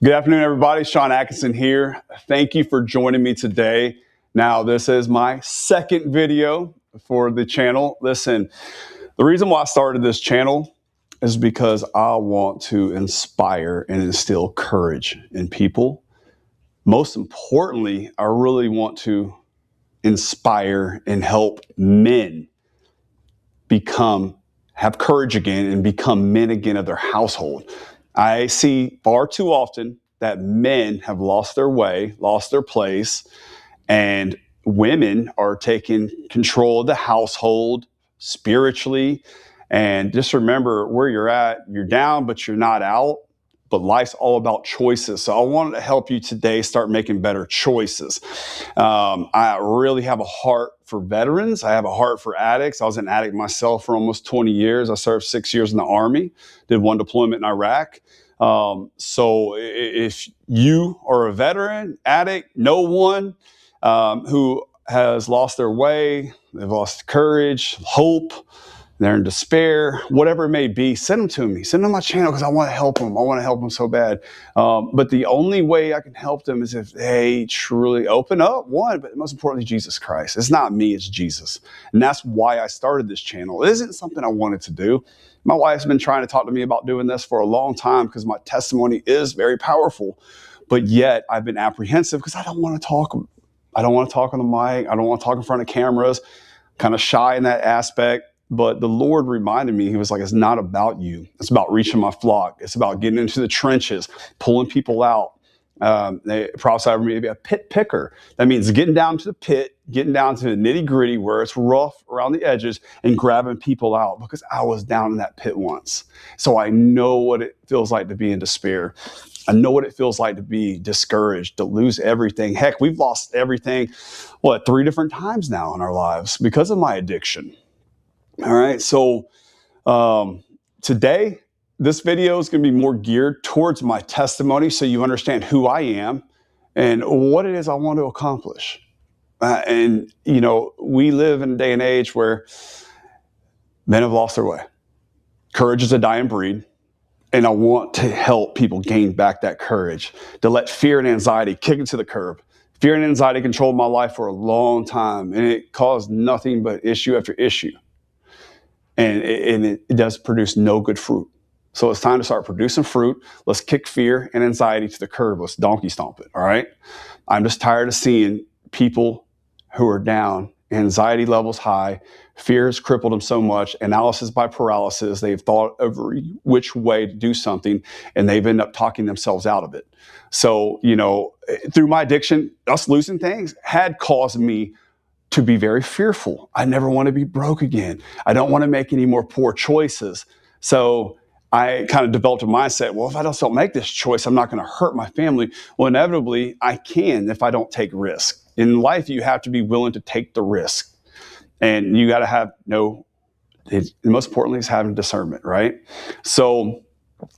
Good afternoon, everybody. Shaun Atkinson here. Thank you for joining me today. Now, this is my second video for the channel. Listen, the reason why I started this channel is because I want to inspire and instill courage in people. Most importantly, I really want to inspire and help men have courage again and become men again of their household. I see far too often that men have lost their way, lost their place, and women are taking control of the household spiritually. And just remember where you're at. You're down, but you're not out. But life's all about choices. So I wanted to help you today start making better choices. I really have a heart for veterans. I have a heart for addicts. I was an addict myself for almost 20 years. I served 6 years in the Army, did one deployment in Iraq. So if you are a veteran, addict, know one who has lost their way, they've lost courage, hope, they're in despair, whatever it may be, send them to me. Send them to my channel because I want to help them. I want to help them so bad. But the only way I can help them is if they truly open up, one, but most importantly, Jesus Christ. It's not me, it's Jesus. And that's why I started this channel. It isn't something I wanted to do. My wife's been trying to talk to me about doing this for a long time because my testimony is very powerful. But yet I've been apprehensive because I don't want to talk. I don't want to talk on the mic. I don't want to talk in front of cameras. Kind of shy in that aspect. But the Lord reminded me, he was like, it's not about you. It's about reaching my flock. It's about getting into the trenches, pulling people out. They prophesied over me to be a pit picker. That means getting down to the pit, getting down to the nitty gritty where it's rough around the edges and grabbing people out because I was down in that pit once. So I know what it feels like to be in despair. I know what it feels like to be discouraged, to lose everything. Heck, we've lost everything, 3 different times now in our lives because of my addiction. All right, so today, this video is going to be more geared towards my testimony so you understand who I am and what it is I want to accomplish. And, you know, we live in a day and age where men have lost their way. Courage is a dying breed. And I want to help people gain back that courage, to let fear and anxiety kick it to the curb. Fear and anxiety controlled my life for a long time, and it caused nothing but issue after issue. And it does produce no good fruit. So it's time to start producing fruit. Let's kick fear and anxiety to the curb. Let's donkey stomp it, all right? I'm just tired of seeing people who are down, anxiety levels high, fear has crippled them so much, analysis by paralysis. They've thought every which way to do something, and they've ended up talking themselves out of it. So, you know, through my addiction, us losing things had caused me to be very fearful. I never want to be broke again. I don't want to make any more poor choices. So I kind of developed a mindset, well, if I don't make this choice, I'm not going to hurt my family. Well, inevitably, I can if I don't take risk. In life, you have to be willing to take the risk. And you got to have most importantly is having discernment, right? So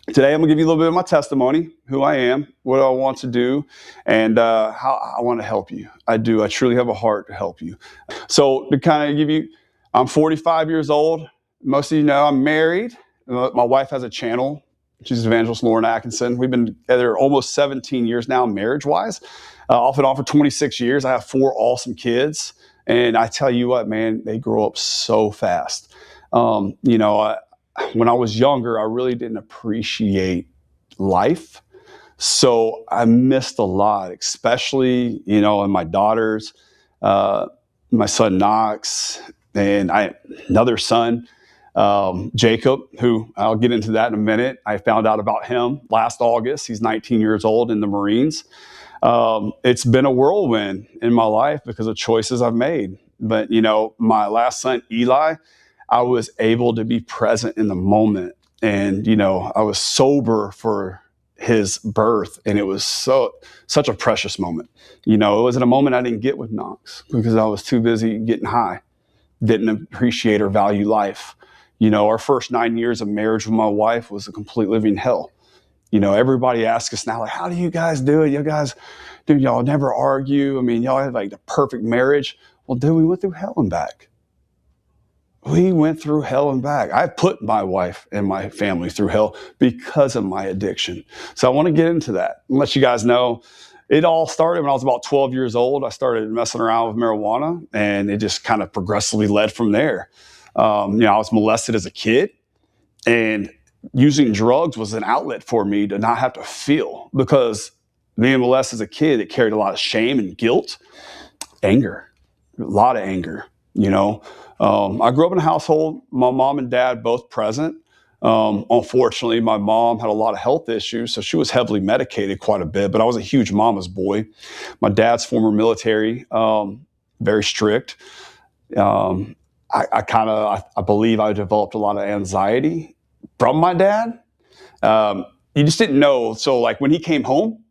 today, I'm going to give you a little bit of my testimony, who I am, what I want to do, and how I want to help you. I do. I truly have a heart to help you. So to kind of give you, I'm 45 years old. Most of you know I'm married. My wife has a channel. She's evangelist Lauren Atkinson. We've been together almost 17 years now, marriage-wise. Off and on for 26 years. I have 4 awesome kids. And I tell you what, man, they grow up so fast. You know, when I was younger, I really didn't appreciate life. So I missed a lot, especially, you know, in my daughters, my son Knox, and another son, Jacob, who I'll get into that in a minute. I found out about him last August. He's 19 years old in the Marines. It's been a whirlwind in my life because of choices I've made. But, you know, my last son, Eli, I was able to be present in the moment. And, you know, I was sober for his birth. And it was such a precious moment. You know, it wasn't a moment I didn't get with Knox because I was too busy getting high, didn't appreciate or value life. You know, our first 9 years of marriage with my wife was a complete living hell. You know, everybody asks us now, like, how do you guys do it? You guys, dude, y'all never argue. I mean, y'all have like the perfect marriage. Well, dude, we went through hell and back. We went through hell and back. I put my wife and my family through hell because of my addiction. So I want to get into that and let you guys know. It all started when I was about 12 years old. I started messing around with marijuana, and it just kind of progressively led from there. I was molested as a kid, and using drugs was an outlet for me to not have to feel, because being molested as a kid, it carried a lot of shame and guilt, anger, a lot of anger. I grew up in a household, my mom and dad both present. Unfortunately, my mom had a lot of health issues, so she was heavily medicated quite a bit, but I was a huge mama's boy. My dad's former military, very strict. Um, I believe I developed a lot of anxiety from my dad. You just didn't know. So like when he came home,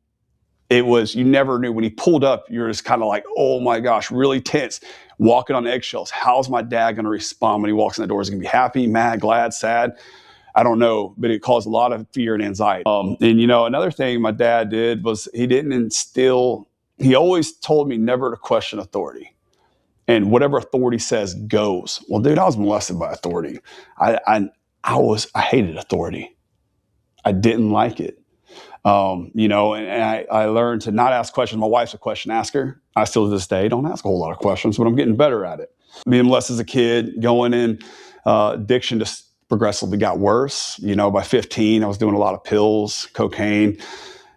it was, you never knew. When he pulled up, you're just kind of like, oh my gosh, really tense, walking on eggshells. How's my dad going to respond when he walks in the door? Is he going to be happy, mad, glad, sad? I don't know, but it caused a lot of fear and anxiety. Another thing my dad did was he always told me never to question authority. And whatever authority says goes. Well, dude, I was molested by authority. I hated authority. I didn't like it. I learned to not ask questions. My wife's a question asker. I still to this day don't ask a whole lot of questions, but I'm getting better at it. Being molested as a kid, going in, addiction just progressively got worse. By 15, I was doing a lot of pills, cocaine,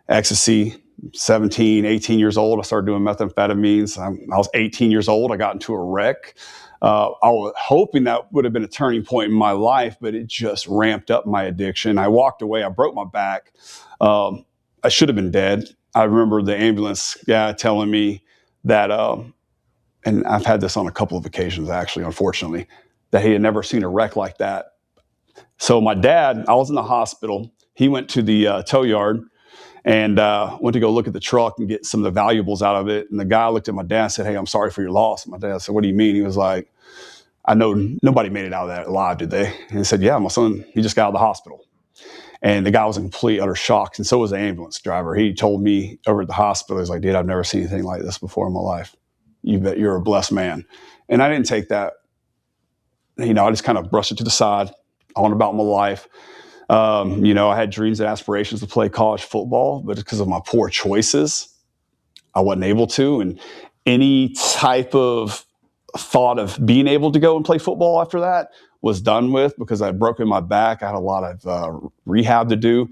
ecstasy. 17, 18 years old, I started doing methamphetamines. I was 18 years old. I got into a wreck. I was hoping that would have been a turning point in my life, but it just ramped up my addiction. I walked away. I broke my back. I should have been dead. I remember the ambulance guy telling me that, and I've had this on a couple of occasions, actually, unfortunately, that he had never seen a wreck like that. So my dad, I was in the hospital. He went to the tow yard and went to go look at the truck and get some of the valuables out of it. And the guy looked at my dad and said, "Hey, I'm sorry for your loss." My dad said, "What do you mean?" He was like, "I know nobody made it out of that alive, did they?" And he said, "Yeah, my son, he just got out of the hospital." And the guy was in complete, utter shock. And so was the ambulance driver. He told me over at the hospital, he was like, "Dude, I've never seen anything like this before in my life. You bet you're a blessed man." And I didn't take that. I just kind of brushed it to the side, on about my life. I had dreams and aspirations to play college football, but because of my poor choices, I wasn't able to. And any type of thought of being able to go and play football after that was done with, because I had broken my back. I had a lot of rehab to do.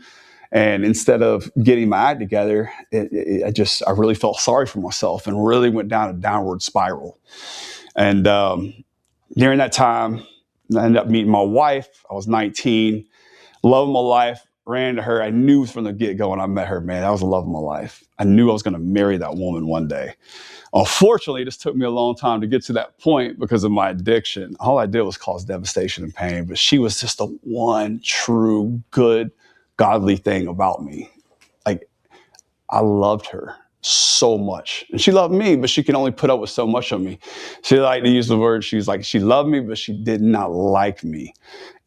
And instead of getting my act together, I really felt sorry for myself and really went down a downward spiral. And during that time, I ended up meeting my wife. I was 19. Love of my life, ran to her. I knew from the get-go when I met her, man, that was the love of my life. I knew I was going to marry that woman one day. Unfortunately, it just took me a long time to get to that point because of my addiction. All I did was cause devastation and pain, but she was just the one true, good, godly thing about me. Like, I loved her so much. And she loved me, but she can only put up with so much of me. She liked to use the word, she was like, she loved me, but she did not like me.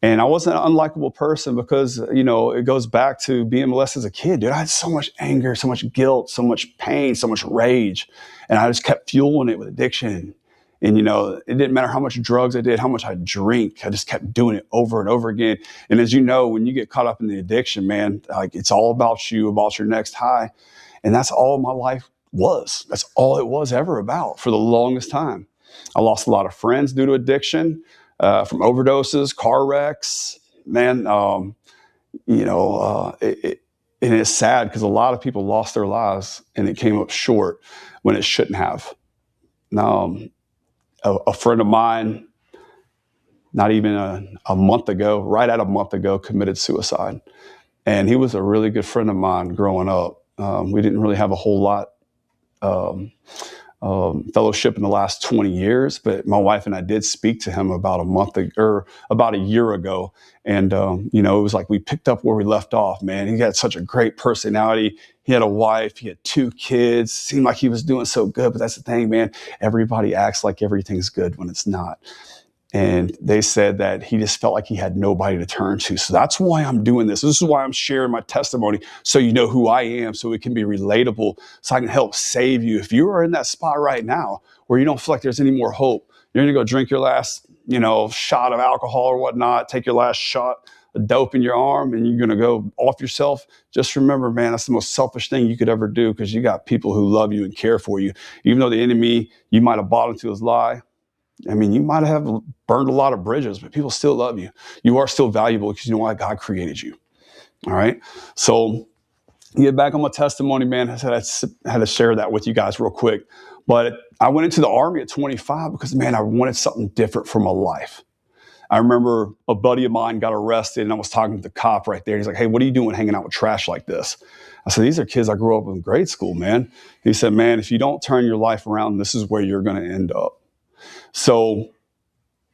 And I wasn't an unlikable person because, it goes back to being molested as a kid, dude. I had so much anger, so much guilt, so much pain, so much rage. And I just kept fueling it with addiction. And, it didn't matter how much drugs I did, how much I drink. I just kept doing it over and over again. And as you know, when you get caught up in the addiction, man, like it's all about you, about your next high. And that's all my life was. That's all it was ever about for the longest time. I lost a lot of friends due to addiction. From overdoses, car wrecks, man. And it's sad because a lot of people lost their lives and it came up short when it shouldn't have. A friend of mine, not even a month ago, right at a month ago, committed suicide. And he was a really good friend of mine growing up. We didn't really have a whole lot fellowship in the last 20 years, but my wife and I did speak to him about about a year ago. And, it was like we picked up where we left off, man. He had such a great personality. He had a wife, he had 2 kids, seemed like he was doing so good. But that's the thing, man. Everybody acts like everything's good when it's not. And they said that he just felt like he had nobody to turn to. So that's why I'm doing this. This is why I'm sharing my testimony, so you know who I am, so it can be relatable, so I can help save you. If you are in that spot right now where you don't feel like there's any more hope, you're going to go drink your last shot of alcohol or whatnot, take your last shot of dope in your arm, and you're going to go off yourself, just remember, man, that's the most selfish thing you could ever do, because you got people who love you and care for you. Even though the enemy, you might have bought into his lie. I mean, you might have burned a lot of bridges, but people still love you. You are still valuable because you know why? God created you. All right. So, get back on my testimony, man. I said I had to share that with you guys real quick. But I went into the Army at 25 because, man, I wanted something different for my life. I remember a buddy of mine got arrested, and I was talking to the cop right there. He's like, "Hey, what are you doing hanging out with trash like this?" I said, "These are kids I grew up in grade school, man." He said, "Man, if you don't turn your life around, this is where you're going to end up." So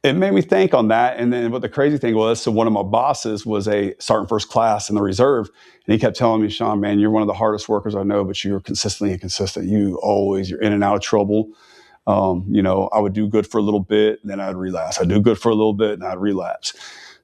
it made me think on that. And then what the crazy thing was, so one of my bosses was a sergeant first class in the reserve. And he kept telling me, "Shaun, man, you're one of the hardest workers I know, but you're consistently inconsistent. You're in and out of trouble. I would do good for a little bit, and then I'd relapse. I'd do good for a little bit, and I'd relapse."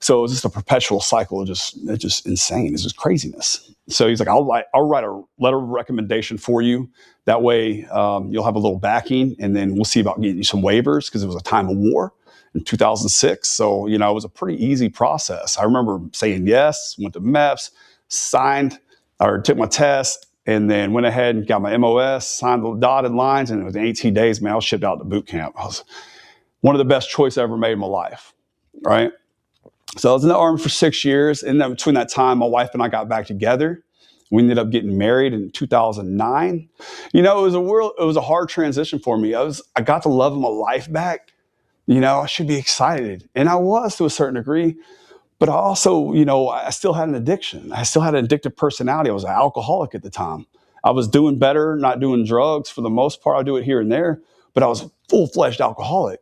So it was just a perpetual cycle of just insane. It's just craziness. So he's like, I'll write a letter of recommendation for you. That way you'll have a little backing, and then we'll see about getting you some waivers, because it was a time of war in 2006. So, it was a pretty easy process. I remember saying yes, went to METH, signed or took my test, and then went ahead and got my MOS, signed the dotted lines, and within 18 days, man, I was shipped out to boot camp. I was one of the best choices I ever made in my life, right? So I was in the Army for 6 years, and then between that time, my wife and I got back together. We ended up getting married in 2009. It was a hard transition for me. I got the love of my life back. I should be excited. And I was, to a certain degree. But I also, I still had an addiction. I still had an addictive personality. I was an alcoholic at the time. I was doing better, not doing drugs for the most part. I do it here and there, but I was a full-fledged alcoholic.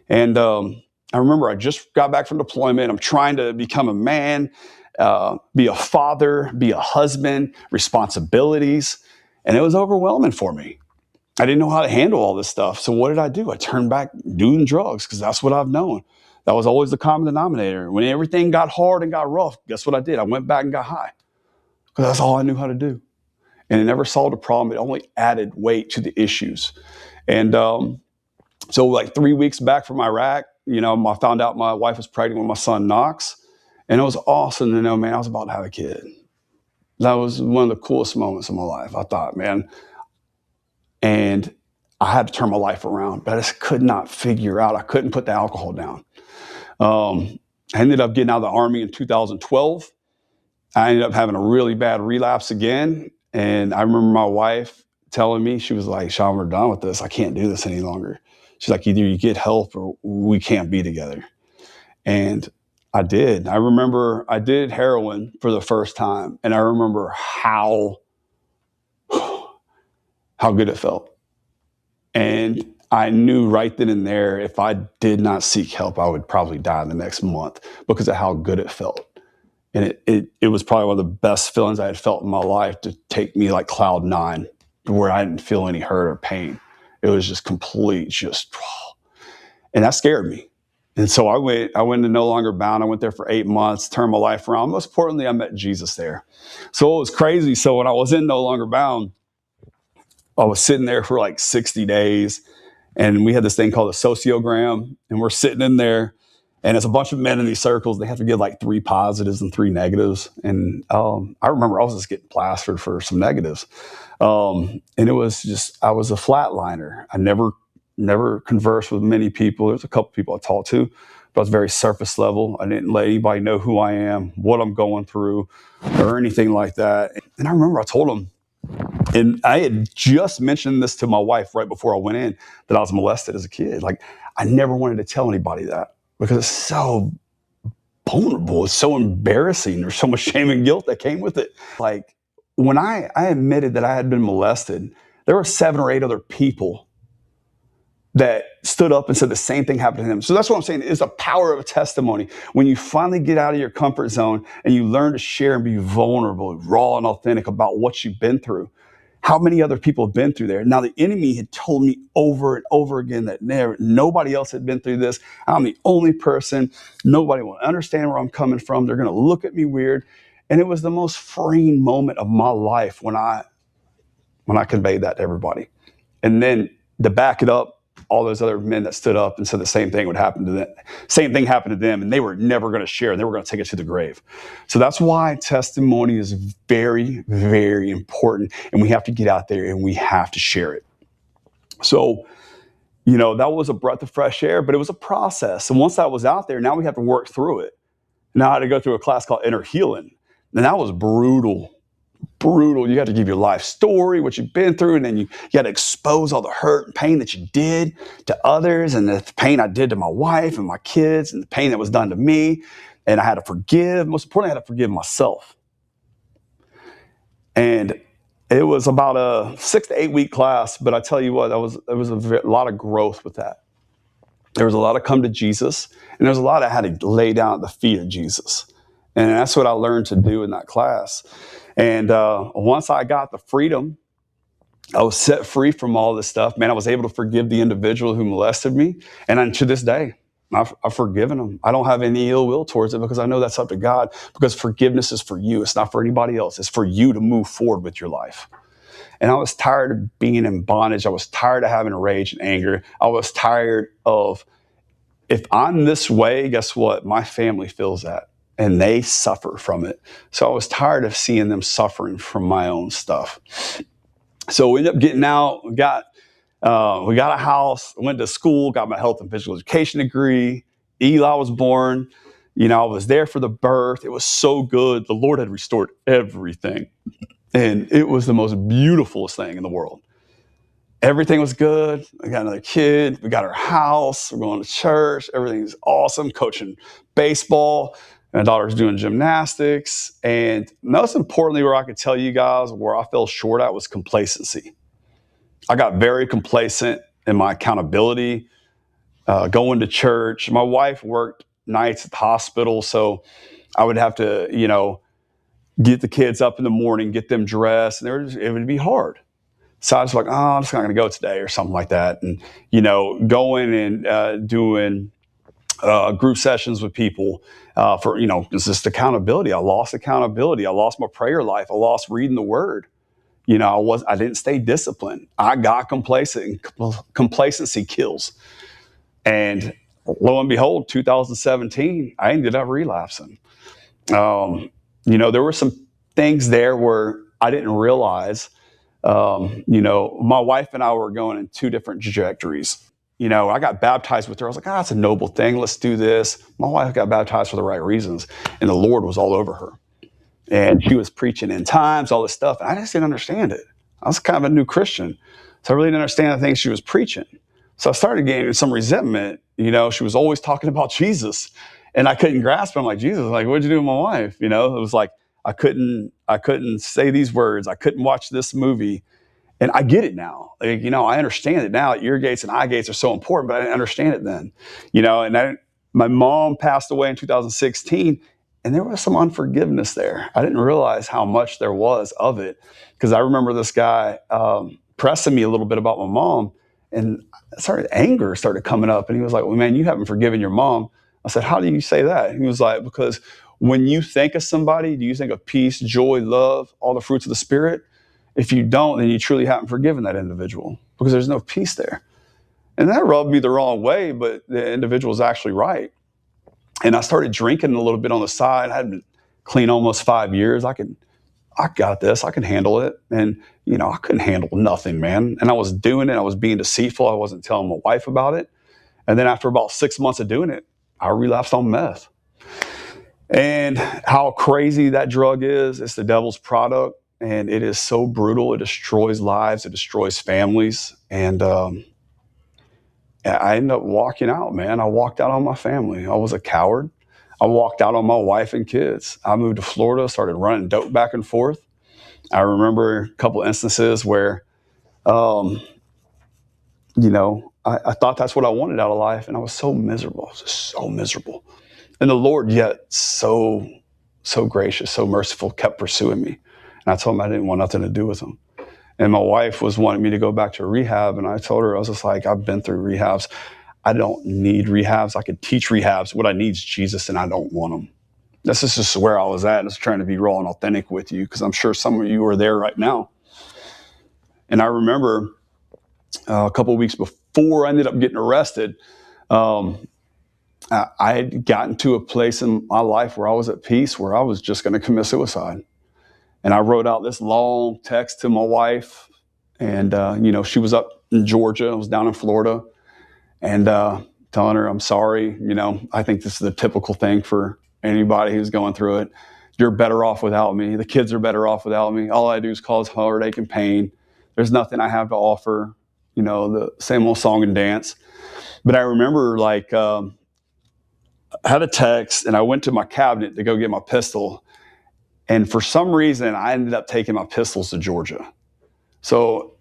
And I remember I just got back from deployment. I'm trying to become a man, be a father, be a husband, responsibilities. And it was overwhelming for me. I didn't know how to handle all this stuff. So what did I do? I turned back doing drugs, because that's what I've known. That was always the common denominator. When everything got hard and got rough, guess what I did? I went back and got high, because that's all I knew how to do. And it never solved a problem. It only added weight to the issues. And so like 3 weeks back from Iraq, I found out my wife was pregnant with my son, Knox. And it was awesome to know, man, I was about to have a kid. That was one of the coolest moments of my life. I thought, man, and I had to turn my life around, but I just could not figure out. I couldn't put the alcohol down. I ended up getting out of the Army in 2012. I ended up having a really bad relapse again. And I remember my wife telling me, she was like, "Shaun, we're done with this. I can't do this any longer." She's like, "Either you get help or we can't be together." And I did. I remember I did heroin for the first time. And I remember how good it felt. And I knew right then and there, if I did not seek help, I would probably die in the next month, because of how good it felt. And it was probably one of the best feelings I had felt in my life, to take me like cloud nine, where I didn't feel any hurt or pain. It was just complete, and that scared me. And so I went to No Longer Bound. I went there for 8 months, turned my life around. Most importantly, I met Jesus there. So it was crazy. So when I was in No Longer Bound, I was sitting there for like 60 days, and we had this thing called a sociogram, and we're sitting in there, and it's a bunch of men in these circles. They have to give like 3 positives and 3 negatives. And I remember I was just getting plastered for some negatives. And it was just, I was a flatliner. I never conversed with many people. There's a couple people I talked to, but I was very surface level. I didn't let anybody know who I am, what I'm going through, or anything like that. And I remember I told them, and I had just mentioned this to my wife right before I went in, that I was molested as a kid. Like, I never wanted to tell anybody that, because it's so vulnerable. It's so embarrassing. There's so much shame and guilt that came with it. Like, when I admitted that I had been molested, there were 7 or 8 other people that stood up and said the same thing happened to them. So that's what I'm saying, is the power of a testimony. When you finally get out of your comfort zone and you learn to share and be vulnerable, raw and authentic about what you've been through. How many other people have been through there? Now, the enemy had told me over and over again that nobody else had been through this. I'm the only person. Nobody will understand where I'm coming from. They're going to look at me weird. And it was the most freeing moment of my life when I conveyed that to everybody. And then to back it up, all those other men that stood up and said the same thing would happen to them. Same thing happened to them, and they were never going to share. They were going to take it to the grave. So that's why testimony is very, very important, and we have to get out there and we have to share it. So, that was a breath of fresh air, but it was a process. And once that was out there, now we have to work through it. Now I had to go through a class called Inner Healing, and that was brutal. Brutal. You had to give your life story, what you've been through, and then you had to expose all the hurt and pain that you did to others, and the pain I did to my wife and my kids, and the pain that was done to me. And I had to forgive. Most importantly, I had to forgive myself. And it was about a 6 to 8 week class, but I tell you what, there was a lot of growth with that. There was a lot of come to Jesus, and there was a lot I had to lay down at the feet of Jesus. And that's what I learned to do in that class. And once I got the freedom, I was set free from all this stuff. Man, I was able to forgive the individual who molested me. And to this day, I've forgiven them. I don't have any ill will towards it because I know that's up to God, because forgiveness is for you. It's not for anybody else. It's for you to move forward with your life. And I was tired of being in bondage. I was tired of having rage and anger. I was tired of, if I'm this way, guess what? My family feels that, and they suffer from it. So I was tired of seeing them suffering from my own stuff. So we ended up getting out. We got a house, went to school, got my health and physical education degree. Eli was born. I was there for the birth. It was so good. The Lord had restored everything. And it was the most beautiful thing in the world. Everything was good. I got another kid. We got our house. We're going to church. Everything's awesome. Coaching baseball. My daughter's doing gymnastics. And most importantly, where I could tell you guys where I fell short at was complacency. I got very complacent in my accountability, going to church. My wife worked nights at the hospital, so I would have to, get the kids up in the morning, get them dressed, and it would be hard. So I was like, I'm just not going to go today or something like that. And, going and doing group sessions with people for, it's just accountability. I lost accountability. I lost my prayer life. I lost reading the word. I didn't stay disciplined. I got complacent, and complacency kills. And lo and behold, 2017, I ended up relapsing. There were some things there where I didn't realize. My wife and I were going in two different trajectories. I got baptized with her. I was like, that's a noble thing. Let's do this. My wife got baptized for the right reasons, and the Lord was all over her. And she was preaching in times, all this stuff. And I just didn't understand it. I was kind of a new Christian. So I really didn't understand the things she was preaching. So I started gaining some resentment. She was always talking about Jesus. And I couldn't grasp it. I'm like, Jesus, what'd you do with my wife? It was like, I couldn't say these words. I couldn't watch this movie. And I get it now. I understand it now. Ear gates and eye gates are so important, but I didn't understand it then. My mom passed away in 2016, and there was some unforgiveness there. I didn't realize how much there was of it, because I remember this guy pressing me a little bit about my mom, and anger started coming up. And he was like, well, man, you haven't forgiven your mom. I said, how do you say that? He was like, because when you think of somebody, do you think of peace, joy, love, all the fruits of the Spirit? If you don't, then you truly haven't forgiven that individual, because there's no peace there. And that rubbed me the wrong way, but the individual was actually right. And I started drinking a little bit on the side. I had been clean almost 5 years. I got this. I can handle it. And, I couldn't handle nothing, man. And I was doing it. I was being deceitful. I wasn't telling my wife about it. And then after about 6 months of doing it, I relapsed on meth. And how crazy that drug is, it's the devil's product. And it is so brutal. It destroys lives. It destroys families. And I ended up walking out, man. I walked out on my family. I was a coward. I walked out on my wife and kids. I moved to Florida, started running dope back and forth. I remember a couple instances where, I thought that's what I wanted out of life. And I was so miserable. I was just so miserable. And the Lord, yet so gracious, so merciful, kept pursuing me. And I told him I didn't want nothing to do with him. And my wife was wanting me to go back to rehab. And I told her, I was just like, I've been through rehabs. I don't need rehabs. I could teach rehabs. What I need is Jesus, and I don't want them. This is just where I was at. And I was trying to be raw and authentic with you, because I'm sure some of you are there right now. And I remember a couple of weeks before I ended up getting arrested, I had gotten to a place in my life where I was at peace, where I was just going to commit suicide. And I wrote out this long text to my wife. And, she was up in Georgia. I was down in Florida. And telling her, I'm sorry. I think this is a typical thing for anybody who's going through it. You're better off without me. The kids are better off without me. All I do is cause heartache and pain. There's nothing I have to offer. The same old song and dance. But I remember, I had a text, and I went to my cabinet to go get my pistol. And for some reason, I ended up taking my pistols to Georgia. So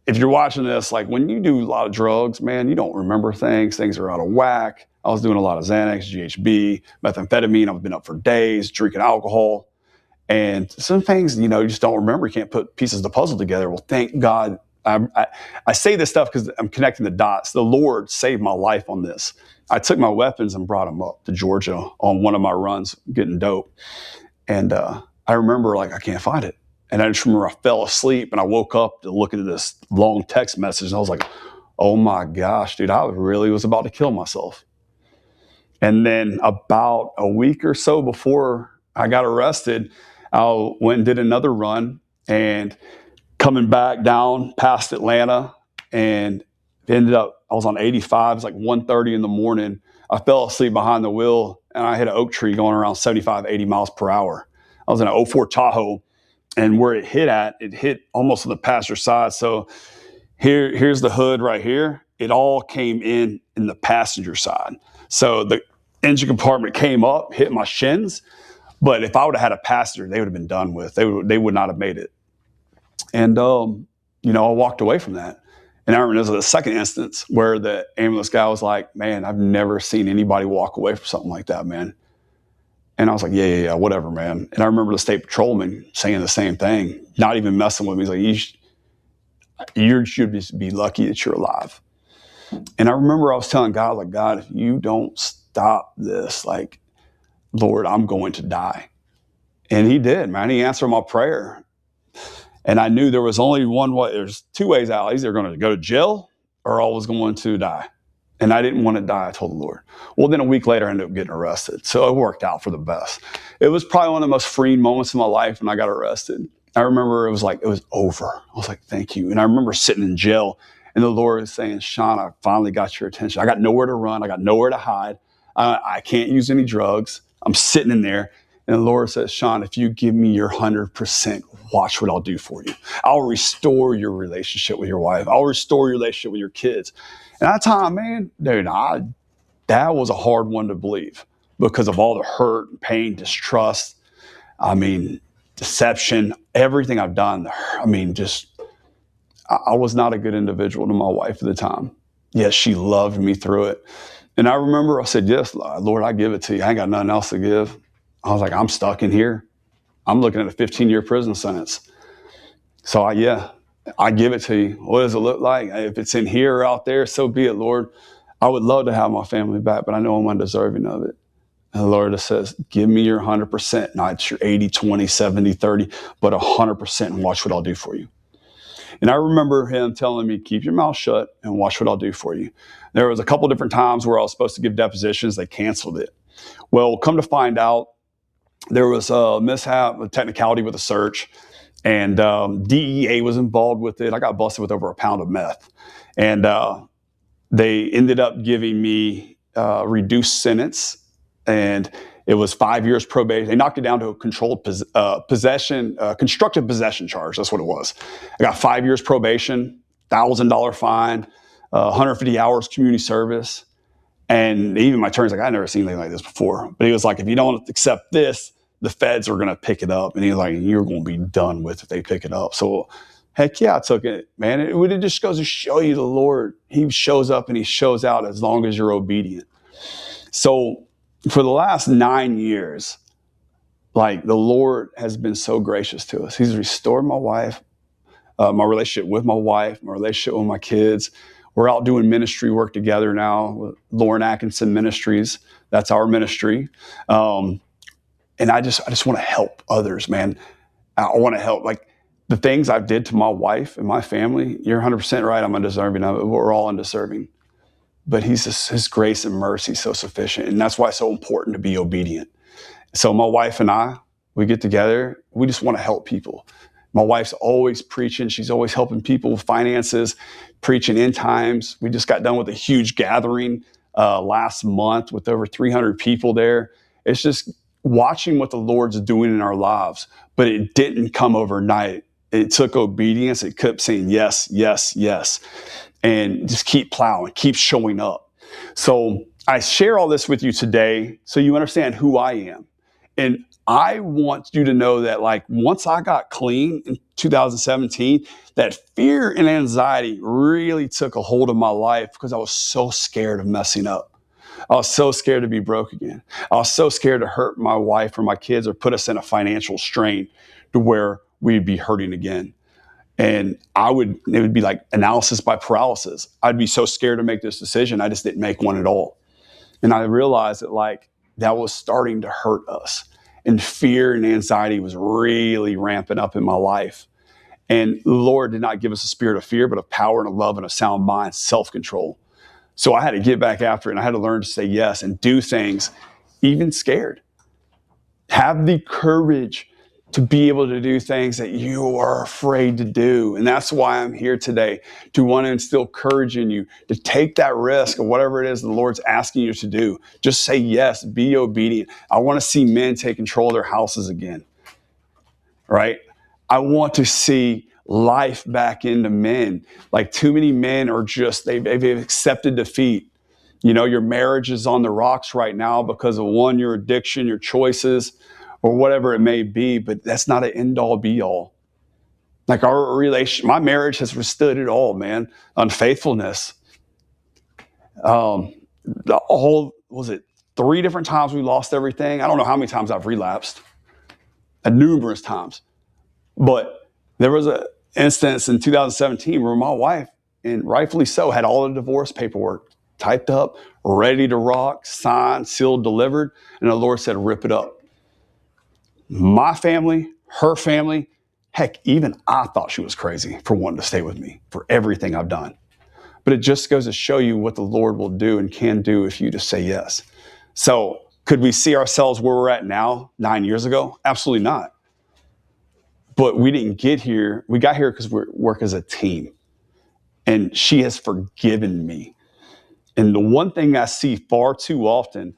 if you're watching this, when you do a lot of drugs, man, you don't remember things. Things are out of whack. I was doing a lot of Xanax, GHB, methamphetamine. I've been up for days, drinking alcohol. And some things, you just don't remember. You can't put pieces of the puzzle together. Well, thank God. I say this stuff because I'm connecting the dots. The Lord saved my life on this. I took my weapons and brought them up to Georgia on one of my runs getting dope. And I remember, I can't find it. And I just remember I fell asleep and I woke up to look at this long text message. And I was like, oh my gosh, dude, I really was about to kill myself. And then about a week or so before I got arrested, I went and did another run, and coming back down past Atlanta, and ended up, I was on 85. It's 1:30 in the morning. I fell asleep behind the wheel, and I hit an oak tree going around 75, 80 miles per hour. I was in an '04 Tahoe, and where it hit almost on the passenger side. So here's the hood right here. It all came in the passenger side. So the engine compartment came up, hit my shins. But if I would have had a passenger, they would have been done with. They would not have made it. And, I walked away from that. And I remember this was the second instance where the ambulance guy was like, man, I've never seen anybody walk away from something like that, man. And I was like, yeah, whatever, man. And I remember the state patrolman saying the same thing, not even messing with me. He's like, you should just be lucky that you're alive. And I remember I was telling God, God, if you don't stop this, Lord, I'm going to die. And he did, man. He answered my prayer. And I knew there was only one way. There's two ways out. Either going to go to jail or I was going to die. And I didn't want to die, I told the Lord. Well, then a week later, I ended up getting arrested. So it worked out for the best. It was probably one of the most freeing moments of my life when I got arrested. I remember it was over. I was like, thank you. And I remember sitting in jail, and the Lord was saying, Shaun, I finally got your attention. I got nowhere to run. I got nowhere to hide. I can't use any drugs. I'm sitting in there. And the Lord says, Shaun, if you give me your 100%, watch what I'll do for you. I'll restore your relationship with your wife. I'll restore your relationship with your kids. And at that time, man, dude, that was a hard one to believe because of all the hurt, pain, distrust, deception, everything I've done. I was not a good individual to my wife at the time. Yes, she loved me through it. And I remember I said, yes, Lord, I give it to you. I ain't got nothing else to give. I was like, I'm stuck in here. I'm looking at a 15-year prison sentence. So I give it to you. What does it look like? If it's in here or out there, so be it, Lord. I would love to have my family back, but I know I'm undeserving of it. And the Lord says, give me your 100%, not your 80, 20, 70, 30, but 100%, and watch what I'll do for you. And I remember him telling me, keep your mouth shut and watch what I'll do for you. There was a couple different times where I was supposed to give depositions. They canceled it. Well, come to find out, there was a mishap, a technicality with a search, and DEA was involved with it. I got busted with over a pound of meth. And they ended up giving me a reduced sentence, and it was 5 years probation. They knocked it down to a controlled possession, constructive possession charge. That's what it was. I got 5 years probation, $1,000 fine, 150 hours community service. And even my attorney's like, I've never seen anything like this before. But he was like, if you don't accept this, the feds are going to pick it up. And he was like, you're going to be done with if they pick it up. So heck yeah, I took it, man. It just goes to show you the Lord. He shows up and he shows out as long as you're obedient. So for the last 9 years, the Lord has been so gracious to us. He's restored my wife, my relationship with my wife, my relationship with my kids. We're out doing ministry work together now with Lauren Atkinson Ministries. That's our ministry. And I just want to help others, man. I want to help. the things I did to my wife and my family, you're 100% right. I'm undeserving of it. We're all undeserving. But his grace and mercy is so sufficient. And that's why it's so important to be obedient. So my wife and I, we get together. We just want to help people. My wife's always preaching. She's always helping people with finances, preaching end times. We just got done with a huge gathering last month with over 300 people there. It's just watching what the Lord's doing in our lives. But it didn't come overnight. It took obedience. It kept saying yes, yes, yes. And just keep plowing, keep showing up. So I share all this with you today so you understand who I am. And I want you to know that, like, once I got clean in 2017, that fear and anxiety really took a hold of my life because I was so scared of messing up. I was so scared to be broke again. I was so scared to hurt my wife or my kids or put us in a financial strain to where we'd be hurting again. And it would be like analysis by paralysis. I'd be so scared to make this decision. I just didn't make one at all. And I realized that, like, that was starting to hurt us. And fear and anxiety was really ramping up in my life. And the Lord did not give us a spirit of fear, but of power and of love and a sound mind, self-control. So I had to get back after it, and I had to learn to say yes and do things, even scared. Have the courage to be able to do things that you are afraid to do. And that's why I'm here today, to want to instill courage in you, to take that risk of whatever it is the Lord's asking you to do. Just say yes, be obedient. I want to see men take control of their houses again, right? I want to see life back into men. Like, too many men are just, they've accepted defeat. You know, your marriage is on the rocks right now because of your addiction, your choices, or whatever it may be, but that's not an end-all be-all. Like, my marriage has withstood it all, man. Unfaithfulness. Was it 3 different times we lost everything? I don't know how many times I've relapsed. Numerous times. But there was an instance in 2017 where my wife, and rightfully so, had all the divorce paperwork typed up, ready to rock, signed, sealed, delivered, and the Lord said, rip it up. My family, her family, heck, even I thought she was crazy for wanting to stay with me for everything I've done. But it just goes to show you what the Lord will do and can do if you just say yes. So could we see ourselves where we're at now 9 years ago? Absolutely not. But we didn't get here. We got here because we work as a team. And she has forgiven me. And the one thing I see far too often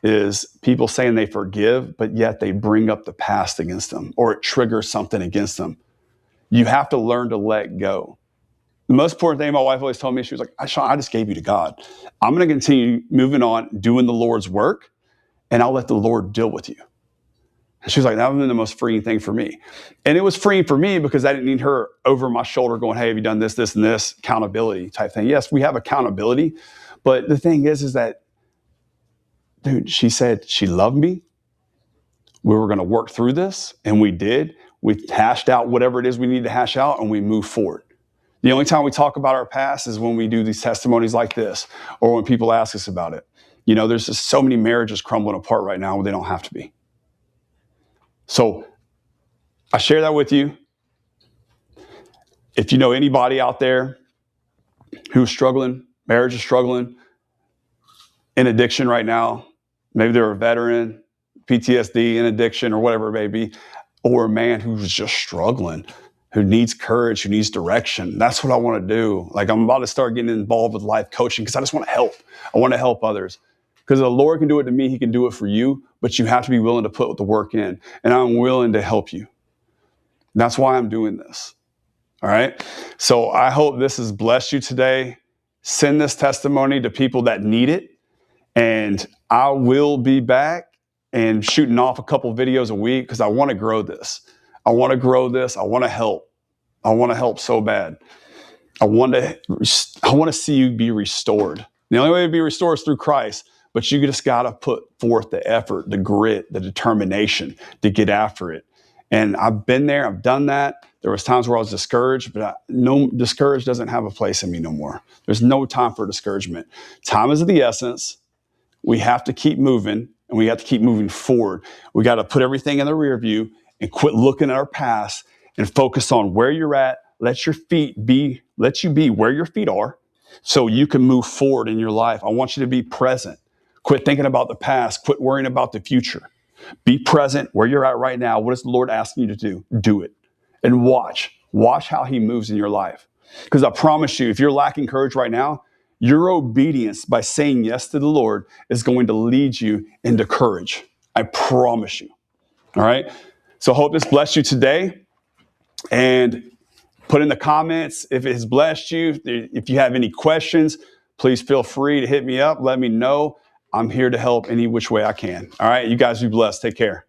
is people saying they forgive, but yet they bring up the past against them, or it triggers something against them. You have to learn to let go. The most important thing my wife always told me, she was like, Shaun, I just gave you to God. I'm going to continue moving on, doing the Lord's work, and I'll let the Lord deal with you. And she was like, that would have been the most freeing thing for me. And it was freeing for me because I didn't need her over my shoulder going, hey, have you done this, this, and this? Accountability type thing. Yes, we have accountability. But the thing is that, dude, she said she loved me. We were going to work through this, and we did. We hashed out whatever it is we need to hash out, and we moved forward. The only time we talk about our past is when we do these testimonies like this, or when people ask us about it. You know, there's just so many marriages crumbling apart right now where they don't have to be. So I share that with you. If you know anybody out there who's struggling, marriage is struggling, in addiction right now, maybe they're a veteran, PTSD, in addiction, or whatever it may be, or a man who's just struggling, who needs courage, who needs direction. That's what I want to do. Like, I'm about to start getting involved with life coaching because I just want to help. I want to help others. Because the Lord can do it to me, He can do it for you, but you have to be willing to put the work in. And I'm willing to help you. That's why I'm doing this. All right? So I hope this has blessed you today. Send this testimony to people that need it. And I will be back and shooting off a couple videos a week because I want to grow this. I want to grow this. I want to help. I want to help so bad. I want to see you be restored. The only way to be restored is through Christ, but you just got to put forth the effort, the grit, the determination to get after it. And I've been there. I've done that. There was times where I was discouraged, but discouraged doesn't have a place in me no more. There's no time for discouragement. Time is of the essence. We have to keep moving, and we have to keep moving forward. We got to put everything in the rear view and quit looking at our past and focus on where you're at. Let you be where your feet are so you can move forward in your life. I want you to be present. Quit thinking about the past. Quit worrying about the future. Be present where you're at right now. What is the Lord asking you to do? Do it. And watch. Watch how he moves in your life. Because I promise you, if you're lacking courage right now, your obedience by saying yes to the Lord is going to lead you into courage. I promise you. All right? So I hope this blessed you today. And put in the comments if it has blessed you. If you have any questions, please feel free to hit me up. Let me know. I'm here to help any which way I can. All right? You guys be blessed. Take care.